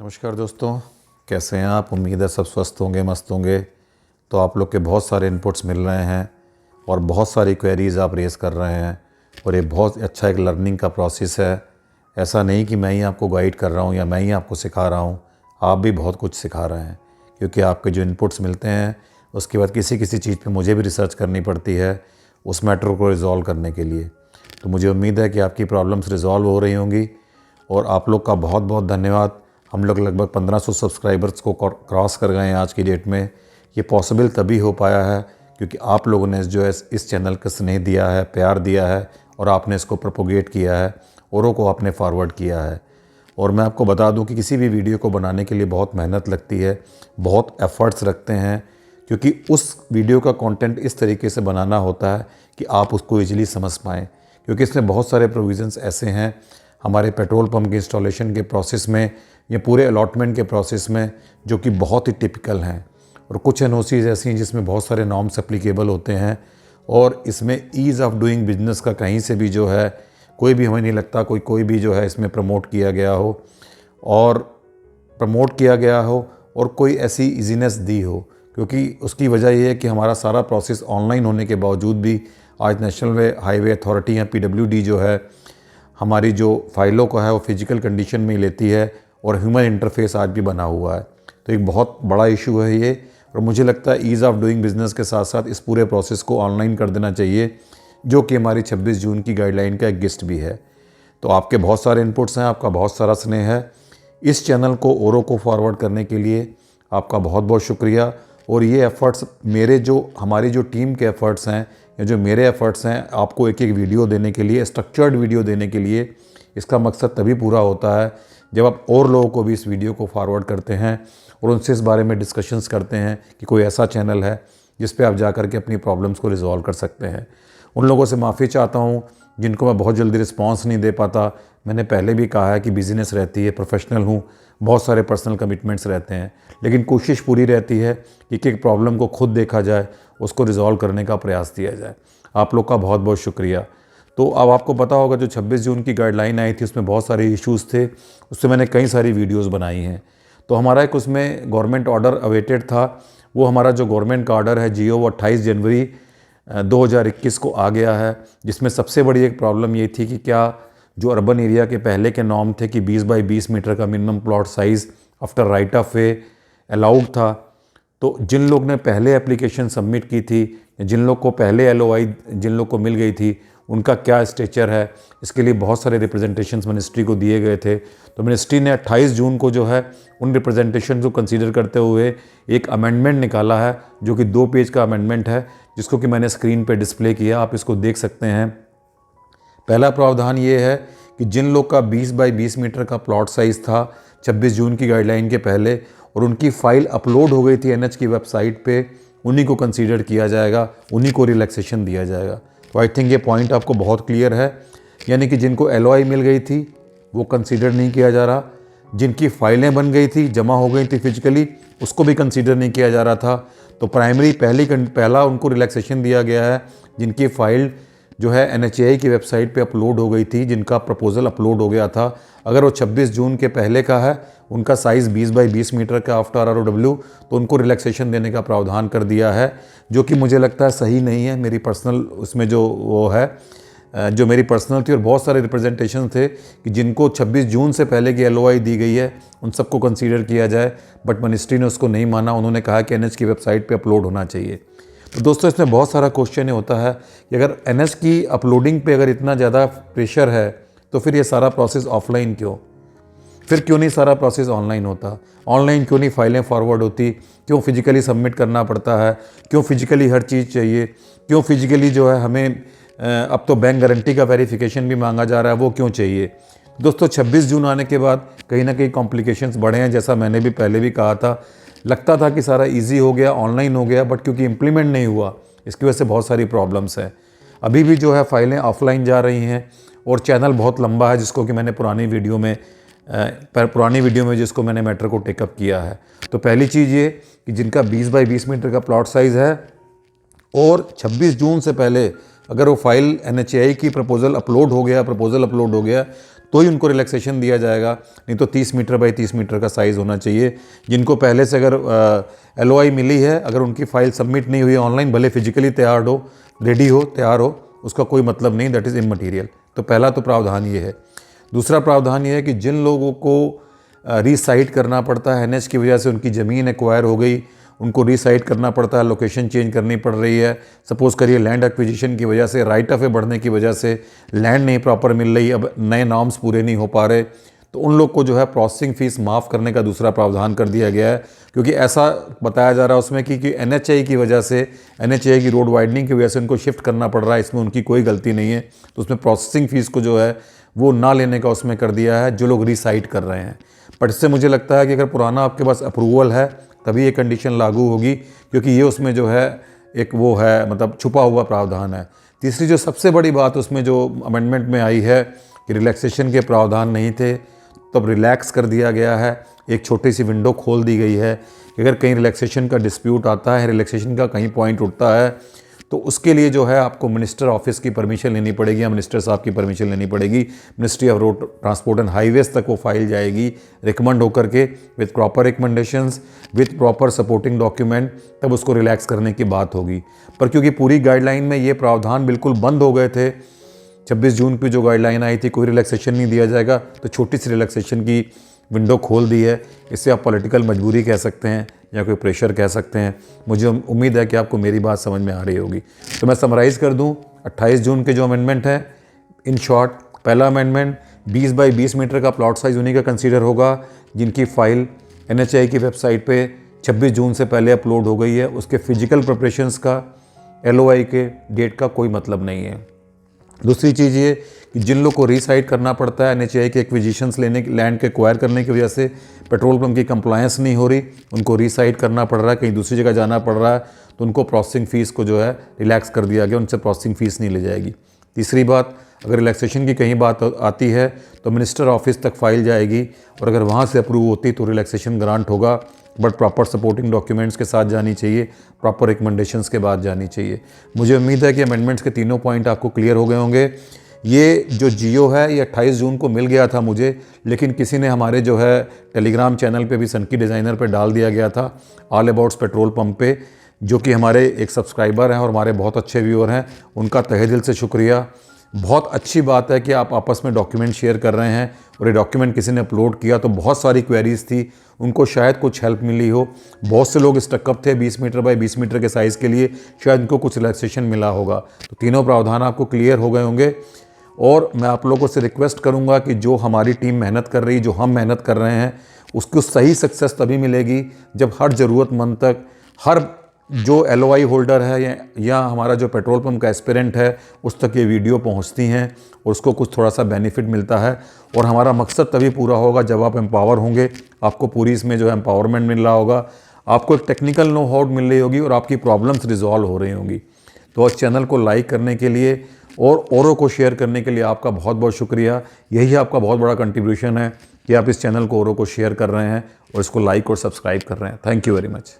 नमस्कार दोस्तों, कैसे हैं आप। उम्मीद है सब स्वस्थ होंगे, मस्त होंगे। तो आप लोग के बहुत सारे इनपुट्स मिल रहे हैं और बहुत सारी क्वेरीज़ आप रेज़ कर रहे हैं और ये बहुत अच्छा एक लर्निंग का प्रोसेस है। ऐसा नहीं कि मैं ही आपको गाइड कर रहा हूँ या मैं ही आपको सिखा रहा हूँ, आप भी बहुत कुछ सिखा रहे हैं, क्योंकि आपके जो इनपुट्स मिलते हैं उसके बाद किसी किसी चीज़ पे मुझे भी रिसर्च करनी पड़ती है उस मैटर को रिज़ॉल्व करने के लिए। तो मुझे उम्मीद है कि आपकी प्रॉब्लम्स रिज़ॉल्व हो रही होंगी और आप लोग का बहुत बहुत धन्यवाद। हम लोग लगभग 1500 सब्सक्राइबर्स को क्रॉस कर गए हैं आज की डेट में। ये पॉसिबल तभी हो पाया है क्योंकि आप लोगों ने जो है इस चैनल का स्नेह दिया है, प्यार दिया है और आपने इसको प्रोपोगेट किया है, औरों को आपने फॉरवर्ड किया है। और मैं आपको बता दूं कि किसी भी वीडियो को बनाने के लिए बहुत मेहनत लगती है, बहुत एफ़र्ट्स रखते हैं, क्योंकि उस वीडियो का कंटेंट इस तरीके से बनाना होता है कि आप उसको ईजिली समझ पाएँ। क्योंकि इसमें बहुत सारे प्रोविज़न्स ऐसे हैं हमारे पेट्रोल पंप के इंस्टॉलेशन के प्रोसेस में या पूरे अलॉटमेंट के प्रोसेस में जो कि बहुत ही टिपिकल हैं। और कुछ एनओसीज़ ऐसी हैं जिसमें बहुत सारे नॉर्म्स एप्लीकेबल होते हैं और इसमें ईज़ ऑफ डूइंग बिजनेस का कहीं से भी जो है कोई भी हमें नहीं लगता कोई भी जो है इसमें प्रमोट किया गया हो और कोई ऐसी ईजीनेस दी हो, क्योंकि उसकी वजह ये है कि हमारा सारा प्रोसेस ऑनलाइन होने के बावजूद भी आज नेशनल हाईवे अथॉरिटी या पीडब्ल्यूडी जो है हमारी जो फाइलों को है वो फिजिकल कंडीशन में ही लेती है और ह्यूमन इंटरफेस आज भी बना हुआ है। तो एक बहुत बड़ा इशू है ये, और मुझे लगता है ईज़ ऑफ डूइंग बिज़नेस के साथ साथ इस पूरे प्रोसेस को ऑनलाइन कर देना चाहिए, जो कि हमारी 26 जून की गाइडलाइन का एक गिस्ट भी है। तो आपके बहुत सारे इनपुट्स हैं, आपका बहुत सारा स्नेह है। इस चैनल को औरों को फॉरवर्ड करने के लिए आपका बहुत बहुत शुक्रिया। और ये एफ़र्ट्स हमारी जो टीम के एफ़र्ट्स हैं या जो मेरे एफ़र्ट्स हैं आपको एक एक वीडियो देने के लिए, स्ट्रक्चर्ड वीडियो देने के लिए, इसका मकसद तभी पूरा होता है जब आप और लोगों को भी इस वीडियो को फॉरवर्ड करते हैं और उनसे इस बारे में डिस्कशंस करते हैं कि कोई ऐसा चैनल है जिस पे आप जा कर के अपनी प्रॉब्लम्स को रिजॉल्व कर सकते हैं। उन लोगों से माफ़ी चाहता हूँ जिनको मैं बहुत जल्दी रिस्पांस नहीं दे पाता। मैंने पहले भी कहा है कि बिज़नेस रहती है, प्रोफेशनल हूँ, बहुत सारे पर्सनल कमिटमेंट्स रहते हैं, लेकिन कोशिश पूरी रहती है कि एक प्रॉब्लम को खुद देखा जाए, उसको रिज़ॉल्व करने का प्रयास किया जाए। आप लोग का बहुत बहुत शुक्रिया। तो अब आपको पता होगा जो 26 जून की गाइडलाइन आई थी उसमें बहुत सारे इश्यूज़ थे, उससे मैंने कई सारी वीडियोस बनाई हैं। तो हमारा एक उसमें गवर्नमेंट ऑर्डर अवेटेड था। वो हमारा जो गवर्नमेंट का ऑर्डर है GO वो 28 जनवरी 2021 को आ गया है, जिसमें सबसे बड़ी एक प्रॉब्लम ये थी कि क्या जो अर्बन एरिया के पहले के नॉर्म थे कि 20 बाई 20 मीटर का minimum plot size after right of way allowed था। तो जिन लोग ने पहले एप्लीकेशन सबमिट की थी, जिन लोग को पहले LOI जिन लोग को मिल गई थी, उनका क्या स्टेचर है, इसके लिए बहुत सारे रिप्रेजेंटेशंस मिनिस्ट्री को दिए गए थे। तो मिनिस्ट्री ने 28 जून को जो है उन रिप्रेजेंटेशन को कंसीडर करते हुए एक अमेंडमेंट निकाला है, जो कि 2 पेज का अमेंडमेंट है, जिसको कि मैंने स्क्रीन पे डिस्प्ले किया, आप इसको देख सकते हैं। पहला प्रावधान ये है कि जिन लोग का 20 बाई 20 मीटर का प्लॉट साइज़ था 26 जून की गाइडलाइन के पहले और उनकी फ़ाइल अपलोड हो गई थी NH की वेबसाइट पे, उन्हीं को कंसीडर किया जाएगा, उन्हीं को रिलैक्सेशन दिया जाएगा। तो आई थिंक ये पॉइंट आपको बहुत क्लियर है। यानी कि जिनको LOI मिल गई थी वो कंसीडर नहीं किया जा रहा, जिनकी फ़ाइलें बन गई थी, जमा हो गई थी फिजिकली, उसको भी कंसीडर नहीं किया जा रहा था। तो पहला उनको रिलैक्सेशन दिया गया है जिनकी फ़ाइल जो है NHAI की वेबसाइट पे अपलोड हो गई थी, जिनका प्रपोज़ल अपलोड हो गया था। अगर वो 26 जून के पहले का है, उनका साइज़ 20 बाई 20 मीटर का आफ्टर ROW, तो उनको रिलैक्सेशन देने का प्रावधान कर दिया है, जो कि मुझे लगता है सही नहीं है। मेरी पर्सनल उसमें जो वो है जो मेरी पर्सनल थी और बहुत सारे रिप्रेजेंटेशन थे कि जिनको 26 जून से पहले की LOI दी गई है उन सबको कंसीडर किया जाए, बट मिनिस्ट्री ने उसको नहीं माना। उन्होंने कहा कि NH की वेबसाइट पे अपलोड होना चाहिए। तो दोस्तों इसमें बहुत सारा क्वेश्चन होता है कि अगर NH की अपलोडिंग पे अगर इतना ज़्यादा प्रेशर है तो फिर ये सारा प्रोसेस ऑफलाइन क्यों नहीं सारा प्रोसेस ऑनलाइन होता? ऑनलाइन क्यों नहीं फाइलें फॉरवर्ड होती? क्यों फिजिकली सबमिट करना पड़ता है? क्यों फिजिकली हर चीज़ चाहिए? क्यों फिजिकली जो है हमें अब तो बैंक गारंटी का वेरिफिकेशन भी मांगा जा रहा है, वो क्यों चाहिए? दोस्तों 26 जून आने के बाद कहीं ना कहीं कॉम्प्लिकेशंस बढ़े हैं, जैसा मैंने भी पहले भी कहा था। लगता था कि सारा इजी हो गया, ऑनलाइन हो गया, बट क्योंकि इम्प्लीमेंट नहीं हुआ इसकी वजह से बहुत सारी प्रॉब्लम्स हैं। अभी भी जो है फाइलें ऑफलाइन जा रही हैं और चैनल बहुत लंबा है, जिसको कि मैंने पुरानी वीडियो में जिसको मैंने मैटर को टेकअप किया है। तो पहली चीज़ ये कि जिनका 20 बाई 20 मीटर का प्लॉट साइज़ है और 26 जून से पहले अगर वो फाइल NHAI की प्रपोज़ल अपलोड हो गया तो ही उनको रिलैक्सेशन दिया जाएगा, नहीं तो 30 मीटर बाई 30 मीटर का साइज़ होना चाहिए। जिनको पहले से अगर LOI मिली है, अगर उनकी फ़ाइल सबमिट नहीं हुई ऑनलाइन, भले फिजिकली तैयार हो, रेडी हो, तैयार हो, उसका कोई मतलब नहीं, दैट इज़ इममटीरियल। तो पहला तो प्रावधान ये है। दूसरा प्रावधान ये है कि जिन लोगों को रीसाइट करना पड़ता है, NH की वजह से उनकी ज़मीन एक्वायर हो गई, उनको रीसाइट करना पड़ता है, लोकेशन चेंज करनी पड़ रही है, सपोज़ करिए लैंड एक्विजिशन की वजह से, राइट ऑफ वे बढ़ने की वजह से लैंड नहीं प्रॉपर मिल रही, अब नए नॉर्म्स पूरे नहीं हो पा रहे, तो उन लोग को जो है प्रोसेसिंग फ़ीस माफ़ करने का दूसरा प्रावधान कर दिया गया है। क्योंकि ऐसा बताया जा रहा है उसमें कि NHAI की वजह से, NHAI की रोड वाइडनिंग की वजह से उनको शिफ्ट करना पड़ रहा है, इसमें उनकी कोई गलती नहीं है। तो उसमें प्रोसेसिंग फ़ीस को जो है वो ना लेने का उसमें कर दिया है जो लोग रीसाइट कर रहे हैं। बट इससे मुझे लगता है कि अगर पुराना आपके पास अप्रूवल है तभी ये कंडीशन लागू होगी, क्योंकि ये उसमें जो है एक वो है, मतलब छुपा हुआ प्रावधान है। तीसरी जो सबसे बड़ी बात उसमें जो अमेंडमेंट में आई है कि रिलैक्सेशन के प्रावधान नहीं थे, तब रिलैक्स कर दिया गया है। एक छोटी सी विंडो खोल दी गई है कि अगर कहीं रिलैक्सेशन का डिस्प्यूट आता है, रिलैक्सेशन का कहीं पॉइंट उठता है, तो उसके लिए जो है आपको मिनिस्टर ऑफिस की परमिशन लेनी पड़ेगी या मिनिस्टर साहब की परमिशन लेनी पड़ेगी। Ministry of road transport and highways तक वो फाइल जाएगी रिकमेंड होकर के, with proper recommendations, with proper supporting document, तब उसको रिलैक्स करने की बात होगी। पर क्योंकि पूरी गाइडलाइन में ये प्रावधान बिल्कुल बंद हो गए थे, 26 जून की जो गाइडलाइन आई थी कोई रिलैक्सेशन नहीं दिया जाएगा, तो छोटी सी रिलैक्सेशन की विंडो खोल दी है। इससे आप पॉलिटिकल मजबूरी कह सकते हैं या कोई प्रेशर कह सकते हैं। मुझे उम्मीद है कि आपको मेरी बात समझ में आ रही होगी। तो मैं समराइज़ कर दूं, 28 जून के जो अमेंडमेंट है, इन शॉर्ट, पहला अमेंडमेंट 20 बाई 20 मीटर का प्लॉट साइज़ उन्हीं का कंसीडर होगा जिनकी फ़ाइल NHAI की वेबसाइट पे 26 जून से पहले अपलोड हो गई है। उसके फिजिकल प्रिपरेशंस का, LOI के डेट का कोई मतलब नहीं है। दूसरी चीज़ ये कि जिन लोग को रीसाइट करना पड़ता है, NHAI के एक्विजिशंस लेने, लैंड के एक्वायर करने की वजह से पेट्रोल पंप की कंप्लायंस नहीं हो रही, उनको रीसाइट करना पड़ रहा है, कहीं दूसरी जगह जाना पड़ रहा है, तो उनको प्रोसेसिंग फ़ीस को जो है रिलैक्स कर दिया गया, उनसे प्रोसेसिंग फ़ीस नहीं ली जाएगी। तीसरी बात, अगर रिलैक्सेशन की कहीं बात आती है तो मिनिस्टर ऑफिस तक फाइल जाएगी, और अगर वहाँ से अप्रूव होती तो रिलैक्सेशन ग्रांट होगा, बट प्रॉपर सपोर्टिंग डॉक्यूमेंट्स के साथ जानी चाहिए, प्रॉपर रिकमेंडेशंस के बाद जानी चाहिए। मुझे उम्मीद है कि अमेंडमेंट्स के तीनों पॉइंट आपको क्लियर हो गए होंगे। ये जो जियो है ये 28 जून को मिल गया था मुझे, लेकिन किसी ने हमारे जो है टेलीग्राम चैनल पे भी सनकी डिज़ाइनर पे डाल दिया गया था, ऑल अबाउट्स पेट्रोल पंप पे, जो कि हमारे एक सब्सक्राइबर हैं और हमारे बहुत अच्छे व्यूअर हैं। उनका तहे दिल से शुक्रिया। बहुत अच्छी बात है कि आप आपस में डॉक्यूमेंट शेयर कर रहे हैं, और ये डॉक्यूमेंट किसी ने अपलोड किया तो बहुत सारी क्वेरीज थी, उनको शायद कुछ हेल्प मिली हो। बहुत से लोग स्टकअप थे 20 मीटर बाई 20 मीटर के साइज़ के लिए, शायद उनको कुछ रिलैक्सेशन मिला होगा। तो तीनों प्रावधान आपको क्लियर हो गए होंगे। और मैं आप लोगों से रिक्वेस्ट करूंगा कि जो हमारी टीम मेहनत कर रही, जो हम मेहनत कर रहे हैं, उसको सही सक्सेस तभी मिलेगी जब हर ज़रूरतमंद तक, हर जो LOI होल्डर है या हमारा जो पेट्रोल पंप का एस्पिरेंट है, उस तक ये वीडियो पहुंचती हैं और उसको कुछ थोड़ा सा बेनिफिट मिलता है। और हमारा मकसद तभी पूरा होगा जब आप एम्पावर होंगे, आपको पूरी इसमें जो है एम्पावरमेंट मिल रहा होगा, आपको एक टेक्निकल नो हाउ मिल रही होगी और आपकी प्रॉब्लम्स रिजॉल्व हो रही होंगी। तो इस चैनल को लाइक करने के लिए और औरों को शेयर करने के लिए आपका बहुत बहुत शुक्रिया। यही आपका बहुत बड़ा कंट्रीब्यूशन है कि आप इस चैनल को औरों को शेयर कर रहे हैं और इसको लाइक और सब्सक्राइब कर रहे हैं। Thank you very much.